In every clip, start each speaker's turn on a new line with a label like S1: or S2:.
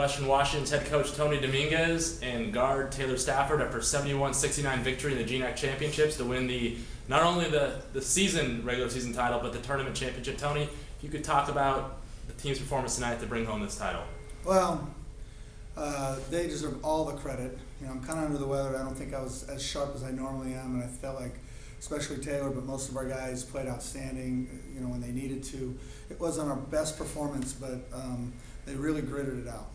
S1: Western Washington's head coach Tony Dominguez and guard Taylor Stafford after 71-69 victory in the GNAC championships to win not only the regular season title, but the tournament championship. Tony, if you could talk about the team's performance tonight to bring home this title.
S2: Well, they deserve all the credit. I'm kind of under the weather. I don't think I was as sharp as I normally am, and I felt like, especially Taylor, but most of our guys played outstanding, when they needed to. It wasn't our best performance, but they really gritted it out.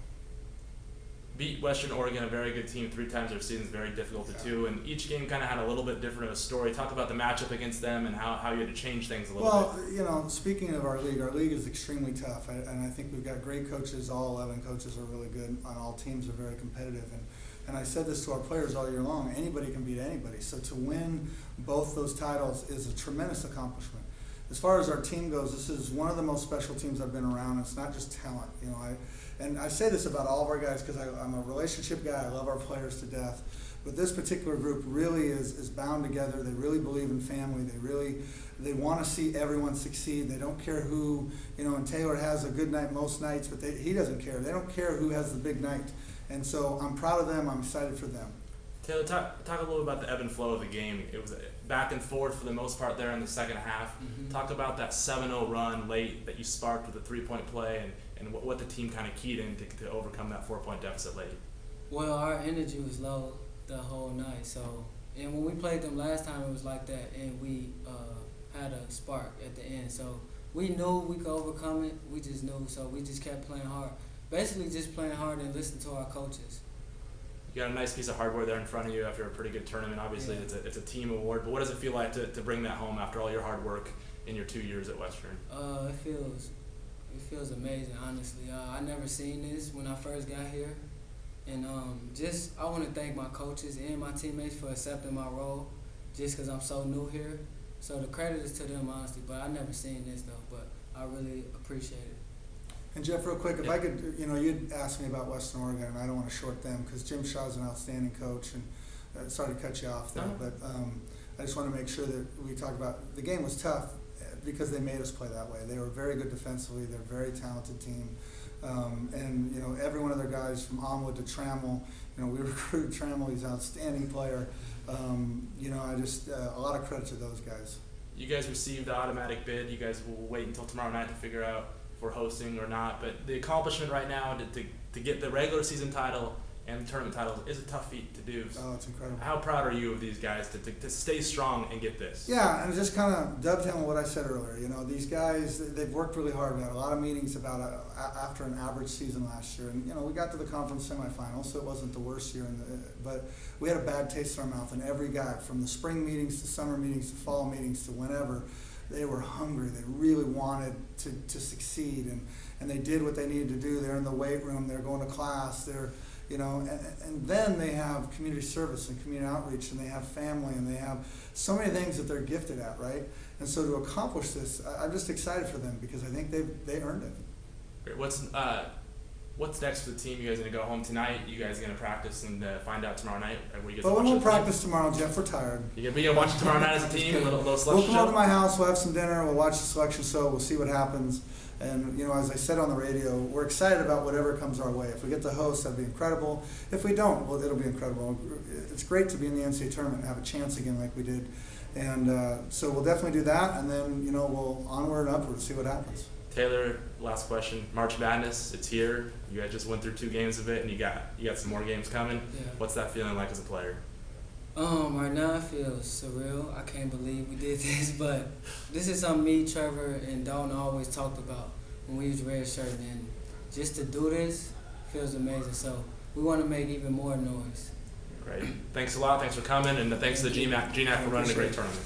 S1: Beat Western Oregon, a very good team, 3 times their season is very difficult to do, and each game kind of had a little bit different of a story. Talk about the matchup against them and how you had to change things a little bit.
S2: Well, speaking of our league is extremely tough, and I think we've got great coaches. All 11 coaches are really good, and all teams are very competitive. And I said this to our players all year long, anybody can beat anybody. So to win both those titles is a tremendous accomplishment. As far as our team goes, this is one of the most special teams I've been around. It's not just talent. And I say this about all of our guys because I'm a relationship guy. I love our players to death. But this particular group really is bound together. They really believe in family. They want to see everyone succeed. They don't care who, and Taylor has a good night most nights, but he doesn't care. They don't care who has the big night. And so I'm proud of them. I'm excited for them.
S1: Taylor, talk a little about the ebb and flow of the game. It was back and forth for the most part there in the second half. Mm-hmm. Talk about that 7-0 run late that you sparked with a 3-point play and what the team kind of keyed in to overcome that 4-point deficit late.
S3: Well, our energy was low the whole night. And when we played them last time, it was like that, and we had a spark at the end. So we knew we could overcome it. We just knew, so we just kept playing hard. Basically just playing hard and listening to our coaches.
S1: You got a nice piece of hardware there in front of you after a pretty good tournament. Obviously,
S3: yeah.
S1: It's a team award, but what does it feel like to bring that home after all your hard work in your 2 years at Western?
S3: It feels amazing, honestly. I never seen this when I first got here. And I want to thank my coaches and my teammates for accepting my role just because I'm so new here. So the credit is to them, honestly. But I never seen this, though. But I really appreciate it.
S2: And Jeff, real quick, if I could, you'd asked me about Western Oregon, and I don't want to short them because Jim Shaw's an outstanding coach, and sorry to cut you off there, but I just want to make sure that we talk about the game was tough because they made us play that way. They were very good defensively. They're a very talented team, and every one of their guys from Onwood to Trammell, we recruited Trammell. He's an outstanding player. I just a lot of credit to those guys.
S1: You guys received the automatic bid. You guys will wait until tomorrow night to figure out if we're hosting or not, but the accomplishment right now to get the regular season title and the tournament title is a tough feat to do.
S2: Oh, it's incredible.
S1: How proud are you of these guys to stay strong and get this?
S2: Yeah, and just kind of dovetailing what I said earlier. These guys, they've worked really hard. We had a lot of meetings about after an average season last year, and we got to the conference semifinals, so it wasn't the worst year. But we had a bad taste in our mouth, and every guy, from the spring meetings to summer meetings to fall meetings to whenever, they were hungry. They really wanted to succeed, and they did what they needed to do. They're in the weight room. They're going to class. And then they have community service and community outreach, and they have family, and they have so many things that they're gifted at, right? And so to accomplish this, I'm just excited for them because I think they earned it.
S1: Great. What's next for the team? You guys are going to go home tonight? You guys are going to practice and find out tomorrow night?
S2: We won't practice tomorrow, Jeff. We're tired.
S1: You're going to watch it tomorrow night as a team? A little selection
S2: We'll come
S1: show?
S2: over to my house. We'll have some dinner. We'll watch the selection show. We'll see what happens. And, as I said on the radio, we're excited about whatever comes our way. If we get to host, that'd be incredible. If we don't, well, it'll be incredible. It's great to be in the NCAA tournament and have a chance again like we did. And so we'll definitely do that. And then, we'll onward and upward and see what happens.
S1: Taylor, last question. March Madness, it's here. You guys just went through 2 games of it, and you got some more games coming.
S3: Yeah.
S1: What's that feeling like as a player?
S3: Right now it feels surreal. I can't believe we did this, but this is something me, Trevor, and Dalton always talked about when we was redshirting, and just to do this feels amazing. So we want to make even more noise.
S1: Great. Thanks a lot. Thanks for coming, and thanks to the GNAC for running a great tournament.